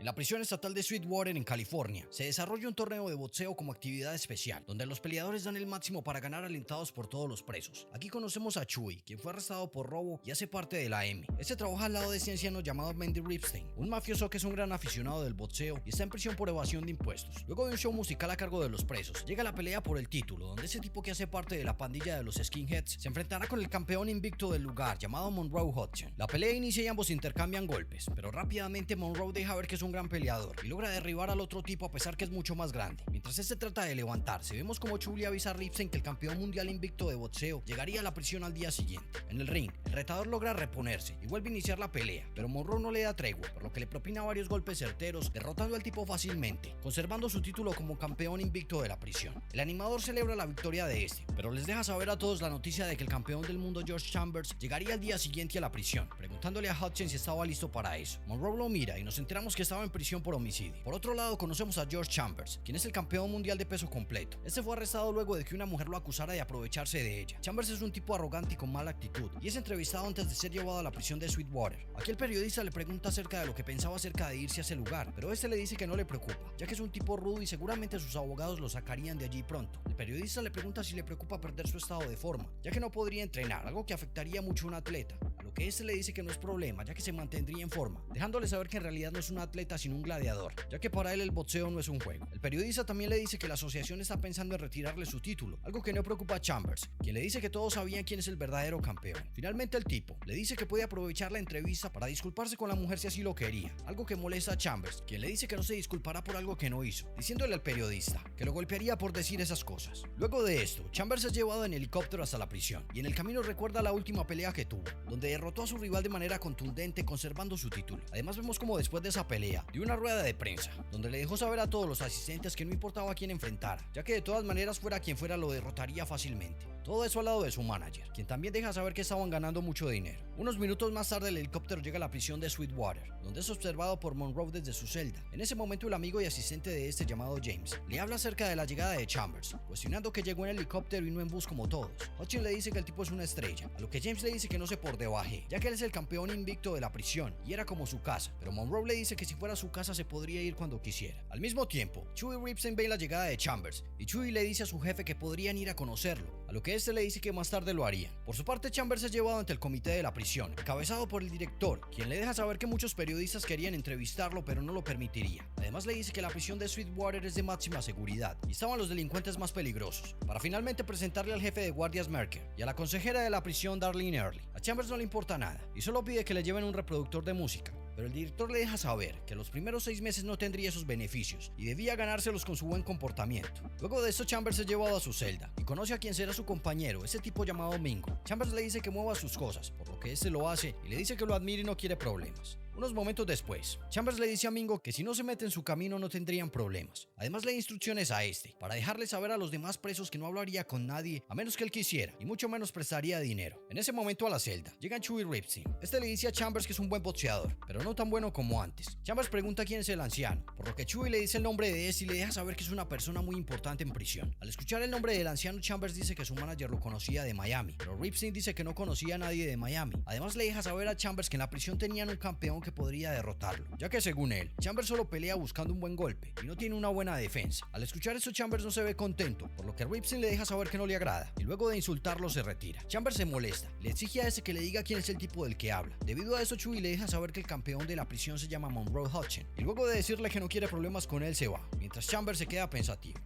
En la prisión estatal de Sweetwater, en California, se desarrolla un torneo de boxeo como actividad especial, donde los peleadores dan el máximo para ganar alentados por todos los presos. Aquí conocemos a Chewy, quien fue arrestado por robo y hace parte de la M. Este trabaja al lado de este anciano llamado Mendy Ripstein, un mafioso que es un gran aficionado del boxeo y está en prisión por evasión de impuestos. Luego de un show musical a cargo de los presos, llega la pelea por el título, donde ese tipo que hace parte de la pandilla de los Skinheads se enfrentará con el campeón invicto del lugar, llamado Monroe Hudson. La pelea inicia y ambos intercambian golpes, pero rápidamente Monroe deja ver que es un gran peleador y logra derribar al otro tipo a pesar que es mucho más grande. Mientras este trata de levantarse, vemos como Chewy le avisa a Ripstein que el campeón mundial invicto de boxeo llegaría a la prisión al día siguiente. En el ring, el retador logra reponerse y vuelve a iniciar la pelea, pero Monroe no le da tregua, por lo que le propina varios golpes certeros, derrotando al tipo fácilmente, conservando su título como campeón invicto de la prisión. El animador celebra la victoria de este, pero les deja saber a todos la noticia de que el campeón del mundo George Chambers llegaría al día siguiente a la prisión, preguntándole a Hudson si estaba listo para eso. Monroe lo mira y nos enteramos que estaba en prisión por homicidio. Por otro lado, conocemos a George Chambers, quien es el campeón mundial de peso completo. Este fue arrestado luego de que una mujer lo acusara de aprovecharse de ella. Chambers es un tipo arrogante y con mala actitud, y es entrevistado antes de ser llevado a la prisión de Sweetwater. Aquí el periodista le pregunta acerca de lo que pensaba acerca de irse a ese lugar, pero este le dice que no le preocupa, ya que es un tipo rudo y seguramente sus abogados lo sacarían de allí pronto. El periodista le pregunta si le preocupa perder su estado de forma, ya que no podría entrenar, algo que afectaría mucho a un atleta. A lo que este le dice que no es problema, ya que se mantendría en forma, dejándole saber que en realidad no es un atleta sino un gladiador, ya que para él el boxeo no es un juego. El periodista también le dice que la asociación está pensando en retirarle su título, algo que no preocupa a Chambers, quien le dice que todos sabían quién es el verdadero campeón. Finalmente el tipo le dice que puede aprovechar la entrevista para disculparse con la mujer si así lo quería, algo que molesta a Chambers, quien le dice que no se disculpará por algo que no hizo, diciéndole al periodista que lo golpearía por decir esas cosas. Luego de esto, Chambers es llevado en helicóptero hasta la prisión, y en el camino recuerda la última pelea que tuvo, donde derrotó a su rival de manera contundente conservando su título. Además vemos como después de esa pelea dio una rueda de prensa, donde le dejó saber a todos los asistentes que no importaba a quién enfrentara, ya que de todas maneras fuera quien fuera lo derrotaría fácilmente. Todo eso al lado de su manager, quien también deja saber que estaban ganando mucho dinero. Unos minutos más tarde el helicóptero llega a la prisión de Sweetwater, donde es observado por Monroe desde su celda. En ese momento el amigo y asistente de este llamado James le habla acerca de la llegada de Chambers, cuestionando que llegó en helicóptero y no en bus como todos. Hutchins le dice que el tipo es una estrella, a lo que James le dice que no se por debaje, ya que él es el campeón invicto de la prisión y era como su casa, pero Monroe le dice que si fuera su casa se podría ir cuando quisiera. Al mismo tiempo, Chewy Ripstein ve la llegada de Chambers y Chewy le dice a su jefe que podrían ir a conocerlo, a lo que este le dice que más tarde lo harían. Por su parte, Chambers es llevado ante el comité de la prisión, encabezado por el director, quien le deja saber que muchos periodistas querían entrevistarlo pero no lo permitiría. Además le dice que la prisión de Sweetwater es de máxima seguridad y estaban los delincuentes más peligrosos, para finalmente presentarle al jefe de guardias Merker y a la consejera de la prisión Darlene Early. A Chambers no le importa nada y solo pide que le lleven un reproductor de música, pero el director le deja saber que los primeros 6 meses no tendría esos beneficios y debía ganárselos con su buen comportamiento. Luego de esto, Chambers es llevado a su celda y conoce a quien será su compañero, ese tipo llamado Mingo. Chambers le dice que mueva sus cosas, por lo que este lo hace y le dice que lo admira y no quiere problemas. Unos momentos después, Chambers le dice a Mingo que si no se mete en su camino no tendrían problemas. Además le da instrucciones a este para dejarle saber a los demás presos que no hablaría con nadie a menos que él quisiera y mucho menos prestaría dinero. En ese momento a la celda llegan Chewy Ripstein. Este le dice a Chambers que es un buen boxeador, pero no tan bueno como antes. Chambers pregunta quién es el anciano, por lo que Chewy le dice el nombre de este y le deja saber que es una persona muy importante en prisión. Al escuchar el nombre del anciano, Chambers dice que su manager lo conocía de Miami, pero Ripstein dice que no conocía a nadie de Miami. Además le deja saber a Chambers que en la prisión tenían un campeón que podría derrotarlo, ya que según él, Chambers solo pelea buscando un buen golpe y no tiene una buena defensa. Al escuchar esto, Chambers no se ve contento, por lo que Ripstein le deja saber que no le agrada y luego de insultarlo se retira. Chambers se molesta, le exige a ese que le diga quién es el tipo del que habla. Debido a eso, Chewy le deja saber que el campeón de la prisión se llama Monroe Hudson y luego de decirle que no quiere problemas con él se va, mientras Chambers se queda pensativo.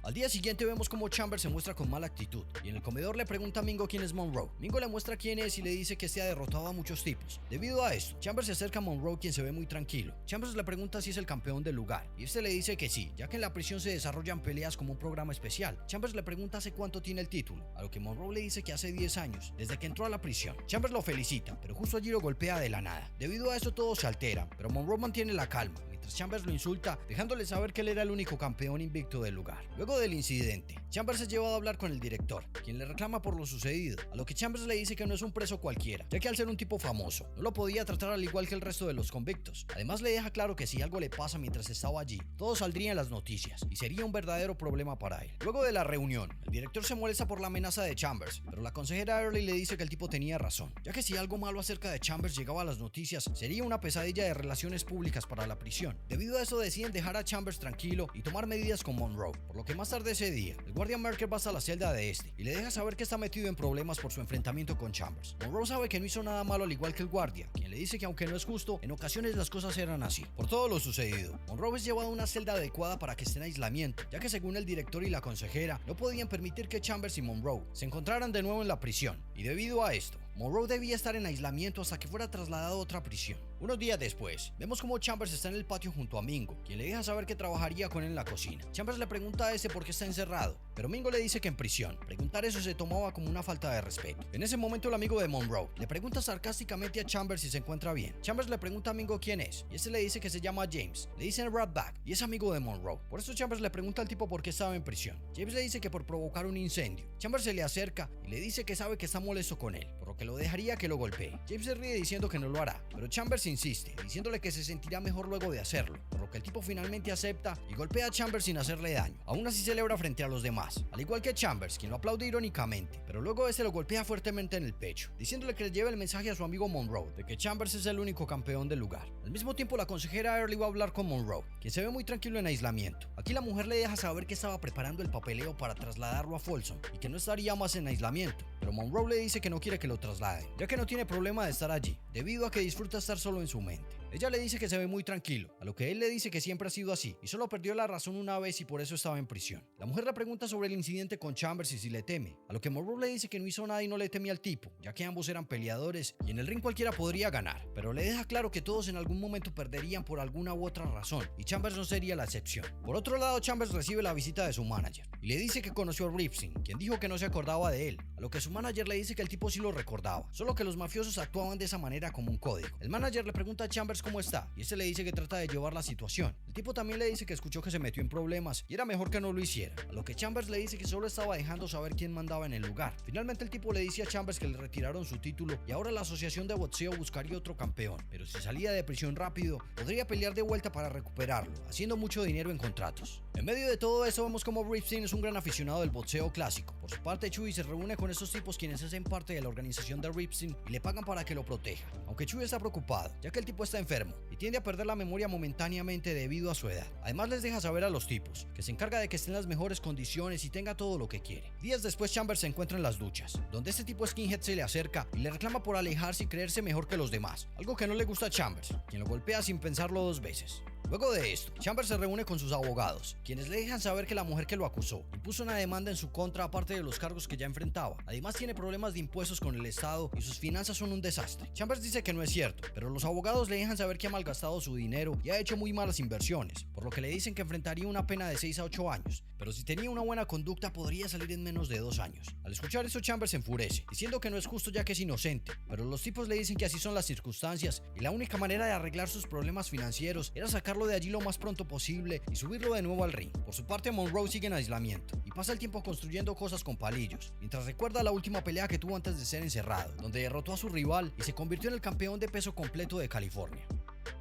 Al día siguiente vemos como Chambers se muestra con mala actitud y en el comedor le pregunta a Mingo quién es Monroe. Mingo le muestra quién es y le dice que se ha derrotado a muchos tipos. Debido a esto, Chambers se acerca a Monroe, quien se ve muy tranquilo. Chambers le pregunta si es el campeón del lugar y este le dice que sí, ya que en la prisión se desarrollan peleas como un programa especial. Chambers le pregunta hace cuánto tiene el título, a lo que Monroe le dice que hace 10 años, desde que entró a la prisión. Chambers lo felicita, pero justo allí lo golpea de la nada. Debido a eso todos se alteran, pero Monroe mantiene la calma, mientras Chambers lo insulta, dejándole saber que él era el único campeón invicto del lugar. Luego del incidente, Chambers es llevado a hablar con el director, quien le reclama por lo sucedido, a lo que Chambers le dice que no es un preso cualquiera, ya que al ser un tipo famoso, no lo podía tratar al igual que el resto de los convictos. Además le deja claro que si algo le pasa mientras estaba allí, todo saldría en las noticias y sería un verdadero problema para él. Luego de la reunión, el director se molesta por la amenaza de Chambers, pero la consejera Early le dice que el tipo tenía razón, ya que si algo malo acerca de Chambers llegaba a las noticias, sería una pesadilla de relaciones públicas para la prisión. prisión. Debido a eso deciden dejar a Chambers tranquilo y tomar medidas con Monroe, por lo que más tarde ese día, el guardia Merker va hasta la celda de este y le deja saber que está metido en problemas por su enfrentamiento con Chambers. Monroe sabe que no hizo nada malo al igual que el guardia, quien le dice que aunque no es justo, en ocasiones las cosas eran así. Por todo lo sucedido, Monroe es llevado a una celda adecuada para que esté en aislamiento, ya que según el director y la consejera, no podían permitir que Chambers y Monroe se encontraran de nuevo en la prisión, y debido a esto, Monroe debía estar en aislamiento hasta que fuera trasladado a otra prisión. Unos días después, vemos como Chambers está en el patio junto a Mingo, quien le deja saber que trabajaría con él en la cocina. Chambers le pregunta a este por qué está encerrado, pero Mingo le dice que en prisión. Preguntar eso se tomaba como una falta de respeto. En ese momento el amigo de Monroe le pregunta sarcásticamente a Chambers si se encuentra bien. Chambers le pregunta a Mingo quién es, y este le dice que se llama James. Le dicen Ratback, y es amigo de Monroe. Por eso Chambers le pregunta al tipo por qué estaba en prisión. James le dice que por provocar un incendio. Chambers se le acerca y le dice que sabe que está molesto con él, por lo que lo dejaría que lo golpee. James se ríe diciendo que no lo hará, pero Chambers insiste, diciéndole que se sentirá mejor luego de hacerlo, por lo que el tipo finalmente acepta y golpea a Chambers sin hacerle daño. Aún así celebra frente a los demás, al igual que Chambers, quien lo aplaude irónicamente, pero luego este lo golpea fuertemente en el pecho, diciéndole que le lleve el mensaje a su amigo Monroe de que Chambers es el único campeón del lugar. Al mismo tiempo, la consejera Early va a hablar con Monroe, quien se ve muy tranquilo en aislamiento. Aquí la mujer le deja saber que estaba preparando el papeleo para trasladarlo a Folsom y que no estaría más en aislamiento, pero Monroe le dice que no quiere que lo trasladen, ya que no tiene problema de estar allí, debido a que disfruta estar solo en su mente. Ella le dice que se ve muy tranquilo, a lo que él le dice que siempre ha sido así y solo perdió la razón una vez y por eso estaba en prisión. La mujer le pregunta sobre el incidente con Chambers y si le teme, a lo que Monroe le dice que no hizo nada y no le temía al tipo, ya que ambos eran peleadores y en el ring cualquiera podría ganar, pero le deja claro que todos en algún momento perderían por alguna u otra razón y Chambers no sería la excepción. Por otro lado, Chambers recibe la visita de su manager y le dice que conoció a Ripstein, quien dijo que no se acordaba de él, a lo que su manager le dice que el tipo sí lo recordaba, solo que los mafiosos actuaban de esa manera como un código. El manager le pregunta a Chambers cómo está y este le dice que trata de llevar la situación. El tipo también le dice que escuchó que se metió en problemas y era mejor que no lo hiciera, a lo que Chambers le dice que solo estaba dejando saber quién mandaba en el lugar. Finalmente el tipo le dice a Chambers que le retiraron su título y ahora la asociación de boxeo buscaría otro campeón, pero si salía de prisión rápido podría pelear de vuelta para recuperarlo, haciendo mucho dinero en contratos. En medio de todo eso vemos como Ripstein es un gran aficionado del boxeo clásico. Por su parte, Chewie se reúne con esos tipos quienes hacen parte de la organización de Ripstein y le pagan para que lo proteja, aunque Chewie está preocupado, ya que el tipo está enfermo y tiende a perder la memoria momentáneamente debido a su edad. Además les deja saber a los tipos que se encarga de que esté en las mejores condiciones y tenga todo lo que quiere. Días después Chambers se encuentra en las duchas, donde este tipo skinhead se le acerca y le reclama por alejarse y creerse mejor que los demás, algo que no le gusta a Chambers, quien lo golpea sin pensarlo dos veces. Luego de esto, Chambers se reúne con sus abogados, quienes le dejan saber que la mujer que lo acusó impuso una demanda en su contra aparte de los cargos que ya enfrentaba. Además tiene problemas de impuestos con el estado y sus finanzas son un desastre. Chambers dice que no es cierto, pero los abogados le dejan saber que ha malgastado su dinero y ha hecho muy malas inversiones, por lo que le dicen que enfrentaría una pena de 6 a 8 años, pero si tenía una buena conducta podría salir en menos de 2 años. Al escuchar eso, Chambers se enfurece, diciendo que no es justo ya que es inocente, pero los tipos le dicen que así son las circunstancias y la única manera de arreglar sus problemas financieros era sacarlo de allí lo más pronto posible y subirlo de nuevo al ring. Por su parte, Monroe sigue en aislamiento y pasa el tiempo construyendo cosas con palillos, mientras recuerda la última pelea que tuvo antes de ser encerrado, donde derrotó a su rival y se convirtió en el campeón de peso completo de California.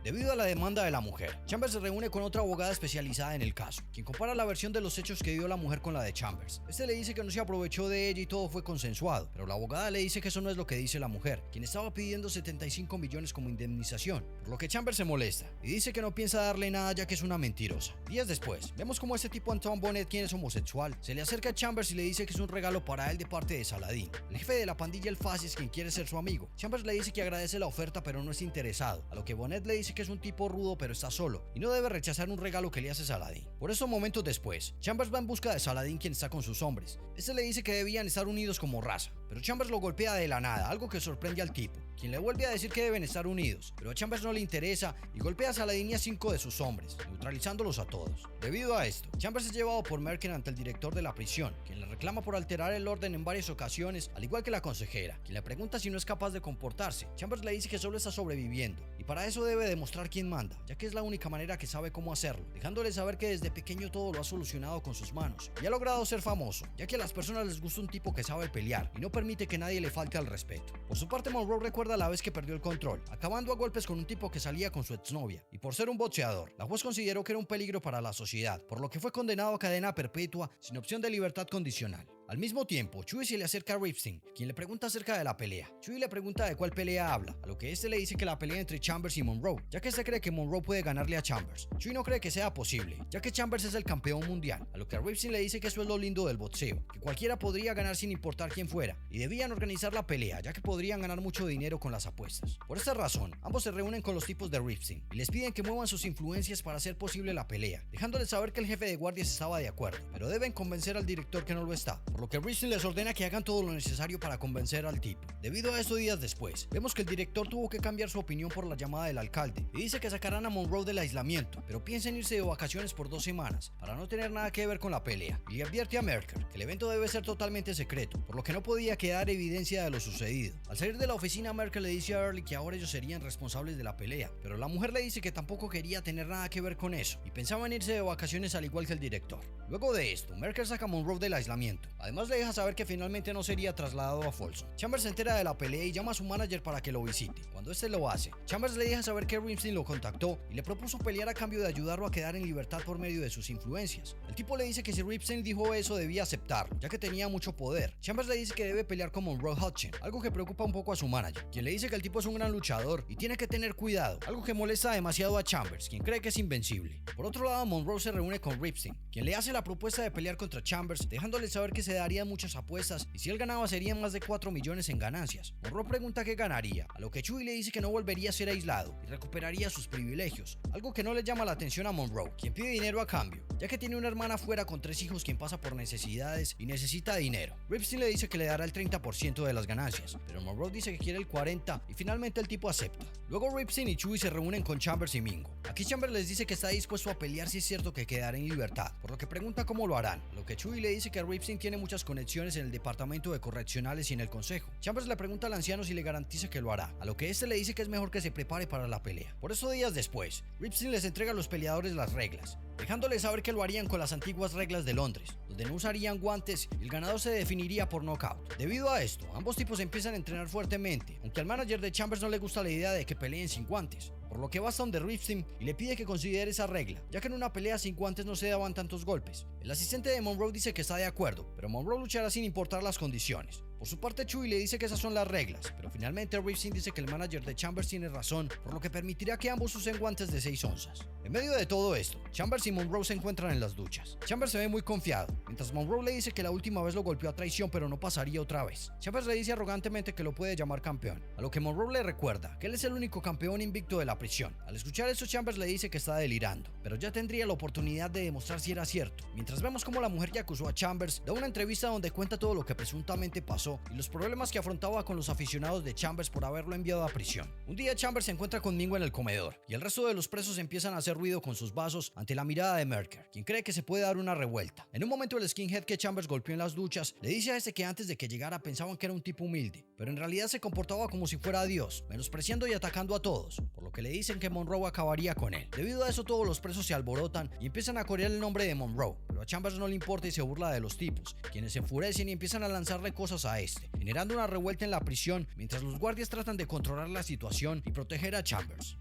Debido a la demanda de la mujer, Chambers se reúne con otra abogada especializada en el caso, quien compara la versión de los hechos que dio la mujer con la de Chambers. Este le dice que no se aprovechó de ella y todo fue consensuado, pero la abogada le dice que eso no es lo que dice la mujer, quien estaba pidiendo 75 millones como indemnización, por lo que Chambers se molesta y dice que no piensa darle nada ya que es una mentirosa. Días después, vemos como este tipo Anton Bonnet, quien es homosexual, se le acerca a Chambers y le dice que es un regalo para él de parte de Saladin, el jefe de la pandilla El Fasis, quien quiere ser su amigo. Chambers le dice que agradece la oferta pero no es interesado, a lo que Bonnet le dice que es un tipo rudo pero está solo y no debe rechazar un regalo que le hace Saladin. Por eso momentos después, Chambers va en busca de Saladin, quien está con sus hombres. Este le dice que debían estar unidos como raza, pero Chambers lo golpea de la nada, algo que sorprende al tipo, quien le vuelve a decir que deben estar unidos, pero a Chambers no le interesa y golpea a Saladin y a 5 de sus hombres, neutralizándolos a todos. Debido a esto, Chambers es llevado por Merker ante el director de la prisión, quien le reclama por alterar el orden en varias ocasiones, al igual que la consejera, quien le pregunta si no es capaz de comportarse. Chambers le dice que solo está sobreviviendo y para eso debe demostrar quién manda, ya que es la única manera que sabe cómo hacerlo, dejándole saber que desde pequeño todo lo ha solucionado con sus manos y ha logrado ser famoso, ya que a las personas les gusta un tipo que sabe pelear y no permite que nadie le falte al respeto. Por su parte, Monroe recuerda la vez que perdió el control, acabando a golpes con un tipo que salía con su exnovia, y por ser un boxeador, la juez consideró que era un peligro para la sociedad, por lo que fue condenado a cadena perpetua sin opción de libertad condicional. Al mismo tiempo, Chewie se le acerca a Ripstein, quien le pregunta acerca de la pelea. Chewie le pregunta de cuál pelea habla, a lo que este le dice que la pelea entre Chambers y Monroe, ya que este cree que Monroe puede ganarle a Chambers. Chewie no cree que sea posible, ya que Chambers es el campeón mundial, a lo que Ripstein le dice que eso es lo lindo del boxeo, que cualquiera podría ganar sin importar quién fuera, y debían organizar la pelea, ya que podrían ganar mucho dinero con las apuestas. Por esta razón, ambos se reúnen con los tipos de Ripstein y les piden que muevan sus influencias para hacer posible la pelea, dejándoles saber que el jefe de guardias estaba de acuerdo, pero deben convencer al director que no lo está, por lo que Ripstein les ordena que hagan todo lo necesario para convencer al tipo. Debido a esto, días después, vemos que el director tuvo que cambiar su opinión por la llamada del alcalde y dice que sacarán a Monroe del aislamiento, pero piensa en irse de vacaciones por 2 semanas para no tener nada que ver con la pelea, y le advierte a Merker que el evento debe ser totalmente secreto, por lo que no podía quedar evidencia de lo sucedido. Al salir de la oficina, Merker le dice a Early que ahora ellos serían responsables de la pelea, pero la mujer le dice que tampoco quería tener nada que ver con eso y pensaba en irse de vacaciones al igual que el director. Luego de esto, Merker saca a Monroe del aislamiento. Además le deja saber que finalmente no sería trasladado a Folsom. Chambers se entera de la pelea y llama a su manager para que lo visite. Cuando este lo hace, Chambers le deja saber que Ripstein lo contactó y le propuso pelear a cambio de ayudarlo a quedar en libertad por medio de sus influencias. El tipo le dice que si Ripstein dijo eso debía aceptarlo, ya que tenía mucho poder. Chambers le dice que debe pelear con Monroe Hutchin, algo que preocupa un poco a su manager, quien le dice que el tipo es un gran luchador y tiene que tener cuidado, algo que molesta demasiado a Chambers, quien cree que es invencible. Por otro lado, Monroe se reúne con Ripstein, quien le hace la propuesta de pelear contra Chambers, dejándole saber que se darían muchas apuestas y si él ganaba serían más de 4 millones en ganancias. Monroe pregunta qué ganaría, a lo que Chewie le dice que no volvería a ser aislado y recuperaría sus privilegios, algo que no le llama la atención a Monroe, quien pide dinero a cambio, ya que tiene una hermana fuera con 3 hijos quien pasa por necesidades y necesita dinero. Ripstein le dice que le dará el 30% de las ganancias, pero Monroe dice que quiere el 40% y finalmente el tipo acepta. Luego Ripstein y Chewie se reúnen con Chambers y Mingo. Aquí Chambers les dice que está dispuesto a pelear si es cierto que quedará en libertad, por lo que pregunta cómo lo harán, a lo que Chewie le dice que Ripstein tiene muchas conexiones en el departamento de correccionales y en el consejo. Chambers le pregunta al anciano si le garantiza que lo hará, a lo que este le dice que es mejor que se prepare para la pelea. Por eso días después, Ripstein les entrega a los peleadores las reglas, dejándoles saber que lo harían con las antiguas reglas de Londres, donde no usarían guantes y el ganador se definiría por knockout. Debido a esto, ambos tipos empiezan a entrenar fuertemente, aunque al manager de Chambers no le gusta la idea de que peleen sin guantes, por lo que va hasta donde Ripstein y le pide que considere esa regla, ya que en una pelea sin guantes no se daban tantos golpes. El asistente de Monroe dice que está de acuerdo, pero Monroe luchará sin importar las condiciones. Por su parte, Chewie le dice que esas son las reglas, pero finalmente Ripstein dice que el manager de Chambers tiene razón, por lo que permitirá que ambos usen guantes de 6 onzas. En medio de todo esto, Chambers y Monroe se encuentran en las duchas. Chambers se ve muy confiado, mientras Monroe le dice que la última vez lo golpeó a traición pero no pasaría otra vez. Chambers le dice arrogantemente que lo puede llamar campeón, a lo que Monroe le recuerda que él es el único campeón invicto de la prisión. Al escuchar eso, Chambers le dice que está delirando, pero ya tendría la oportunidad de demostrar si era cierto, mientras vemos como la mujer que acusó a Chambers da una entrevista donde cuenta todo lo que presuntamente pasó y los problemas que afrontaba con los aficionados de Chambers por haberlo enviado a prisión. Un día Chambers se encuentra con Mingo en el comedor y el resto de los presos empiezan a hacer ruido con sus vasos ante la mirada de Merker, quien cree que se puede dar una revuelta. En un momento el skinhead que Chambers golpeó en las duchas le dice a este que antes de que llegara pensaban que era un tipo humilde, pero en realidad se comportaba como si fuera Dios, menospreciando y atacando a todos, por lo que le dicen que Monroe acabaría con él. Debido a eso todos los presos se alborotan y empiezan a corear el nombre de Monroe, pero a Chambers no le importa y se burla de los tipos, quienes se enfurecen y empiezan a lanzarle cosas a este, generando una revuelta en la prisión mientras los guardias tratan de controlar la situación y proteger a Chambers.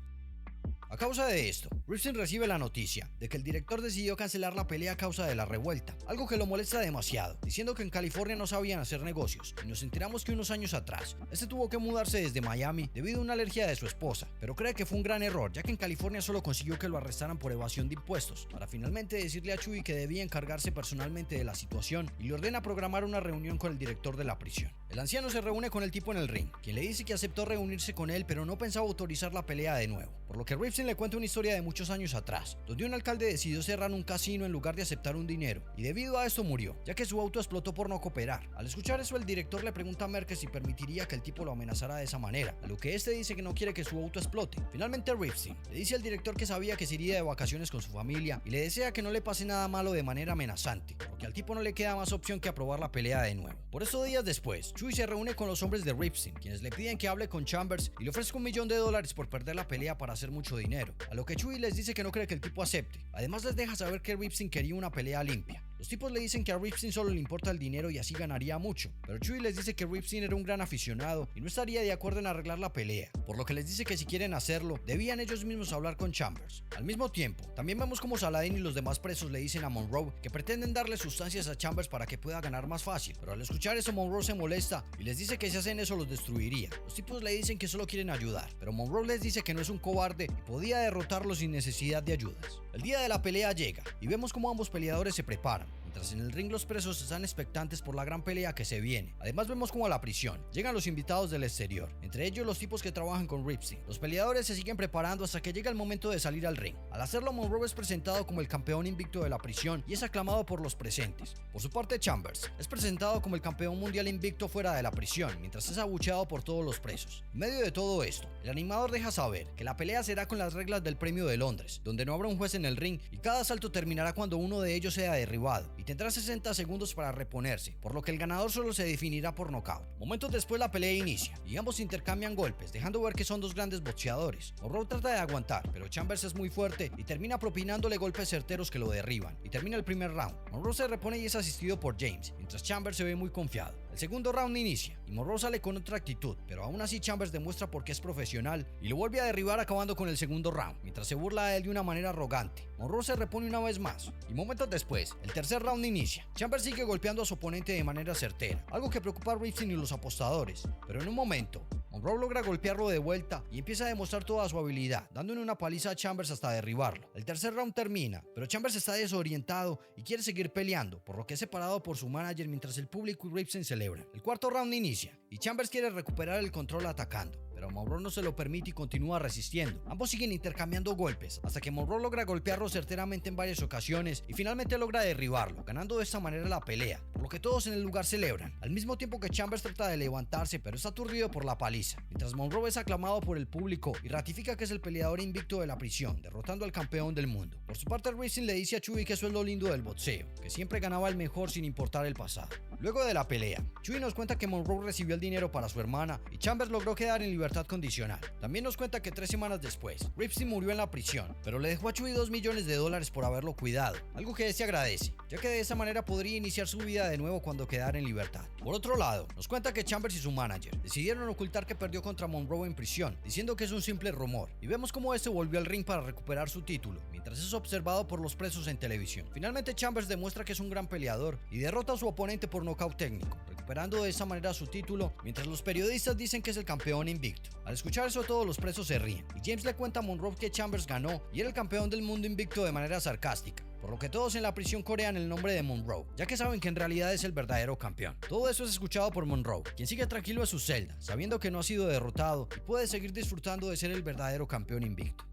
A causa de esto, Ripstein recibe la noticia de que el director decidió cancelar la pelea a causa de la revuelta, algo que lo molesta demasiado, diciendo que en California no sabían hacer negocios, y nos enteramos que unos años atrás, este tuvo que mudarse desde Miami debido a una alergia de su esposa, pero cree que fue un gran error, ya que en California solo consiguió que lo arrestaran por evasión de impuestos, para finalmente decirle a Chewie que debía encargarse personalmente de la situación y le ordena programar una reunión con el director de la prisión. El anciano se reúne con el tipo en el ring, quien le dice que aceptó reunirse con él, pero no pensaba autorizar la pelea de nuevo, por lo que Ripstein le cuenta una historia de muchos años atrás, donde un alcalde decidió cerrar un casino en lugar de aceptar un dinero, y debido a esto murió, ya que su auto explotó por no cooperar. Al escuchar eso, el director le pregunta a Merker si permitiría que el tipo lo amenazara de esa manera, a lo que este dice que no quiere que su auto explote. Finalmente Ripstein le dice al director que sabía que se iría de vacaciones con su familia y le desea que no le pase nada malo de manera amenazante, porque al tipo no le queda más opción que aprobar la pelea de nuevo. Por eso días después, Chewie se reúne con los hombres de Ripstein, quienes le piden que hable con Chambers y le ofrezca $1 millón por perder la pelea para hacer mucho dinero, a lo que Chewie les dice que no cree que el tipo acepte. Además les deja saber que Ripstein quería una pelea limpia. Los tipos le dicen que a Ripstein solo le importa el dinero y así ganaría mucho, pero Chewy les dice que Ripstein era un gran aficionado y no estaría de acuerdo en arreglar la pelea, por lo que les dice que si quieren hacerlo, debían ellos mismos hablar con Chambers. Al mismo tiempo, también vemos como Saladin y los demás presos le dicen a Monroe que pretenden darle sustancias a Chambers para que pueda ganar más fácil, pero al escuchar eso Monroe se molesta y les dice que si hacen eso los destruiría. Los tipos le dicen que solo quieren ayudar, pero Monroe les dice que no es un cobarde y podía derrotarlos sin necesidad de ayudas. El día de la pelea llega y vemos como ambos peleadores se preparan. Mientras en el ring los presos están expectantes por la gran pelea que se viene. Además vemos como a la prisión llegan los invitados del exterior, entre ellos los tipos que trabajan con Ripstein. Los peleadores se siguen preparando hasta que llega el momento de salir al ring. Al hacerlo, Monroe es presentado como el campeón invicto de la prisión y es aclamado por los presentes. Por su parte, Chambers es presentado como el campeón mundial invicto fuera de la prisión, mientras es abucheado por todos los presos. En medio de todo esto, el animador deja saber que la pelea será con las reglas del premio de Londres, donde no habrá un juez en el ring y cada asalto terminará cuando uno de ellos sea derribado y tendrá 60 segundos para reponerse, por lo que el ganador solo se definirá por nocaut. Momentos después la pelea inicia y ambos intercambian golpes, dejando ver que son dos grandes boxeadores. Monroe trata de aguantar, pero Chambers es muy fuerte y termina propinándole golpes certeros que lo derriban, y termina el primer round. Monroe se repone y es asistido por James, mientras Chambers se ve muy confiado. El segundo round inicia y Monroe sale con otra actitud, pero aún así Chambers demuestra por qué es profesional y lo vuelve a derribar acabando con el segundo round, mientras se burla de él de una manera arrogante. Monroe se repone una vez más y momentos después, el tercer round inicia. Chambers sigue golpeando a su oponente de manera certera, algo que preocupa a Ripstein y los apostadores, pero en un momento, Monroe logra golpearlo de vuelta y empieza a demostrar toda su habilidad, dándole una paliza a Chambers hasta derribarlo. El tercer round termina, pero Chambers está desorientado y quiere seguir peleando, por lo que es separado por su manager mientras el público y Ripstein celebran. El cuarto round inicia y Chambers quiere recuperar el control atacando, pero Monroe no se lo permite y continúa resistiendo. Ambos siguen intercambiando golpes hasta que Monroe logra golpearlo certeramente en varias ocasiones y finalmente logra derribarlo, ganando de esta manera la pelea, por lo que todos en el lugar celebran, al mismo tiempo que Chambers trata de levantarse pero está aturdido por la paliza, mientras Monroe es aclamado por el público y ratifica que es el peleador invicto de la prisión, derrotando al campeón del mundo. Por su parte, Ripstein le dice a Chewy que eso es lo lindo del boxeo, que siempre ganaba el mejor sin importar el pasado. Luego de la pelea, Chewy nos cuenta que Monroe recibió el dinero para su hermana y Chambers logró quedar en libertad condicional. También nos cuenta que 3 semanas después, Ripstein murió en la prisión, pero le dejó a Chewy $2 millones por haberlo cuidado, algo que se agradece, ya que de esa manera podría iniciar su vida de nuevo cuando quedara en libertad. Por otro lado, nos cuenta que Chambers y su manager decidieron ocultar que perdió contra Monroe en prisión, diciendo que es un simple rumor, y vemos cómo este volvió al ring para recuperar su título, mientras es observado por los presos en televisión. Finalmente Chambers demuestra que es un gran peleador y derrota a su oponente por nocaut técnico, recuperando de esa manera su título, mientras los periodistas dicen que es el campeón invicto. Al escuchar eso todos los presos se ríen, y James le cuenta a Monroe que Chambers ganó y era el campeón del mundo invicto de manera sarcástica, por lo que todos en la prisión corean el nombre de Monroe, ya que saben que en realidad es el verdadero campeón. Todo eso es escuchado por Monroe, quien sigue tranquilo en su celda, sabiendo que no ha sido derrotado y puede seguir disfrutando de ser el verdadero campeón invicto.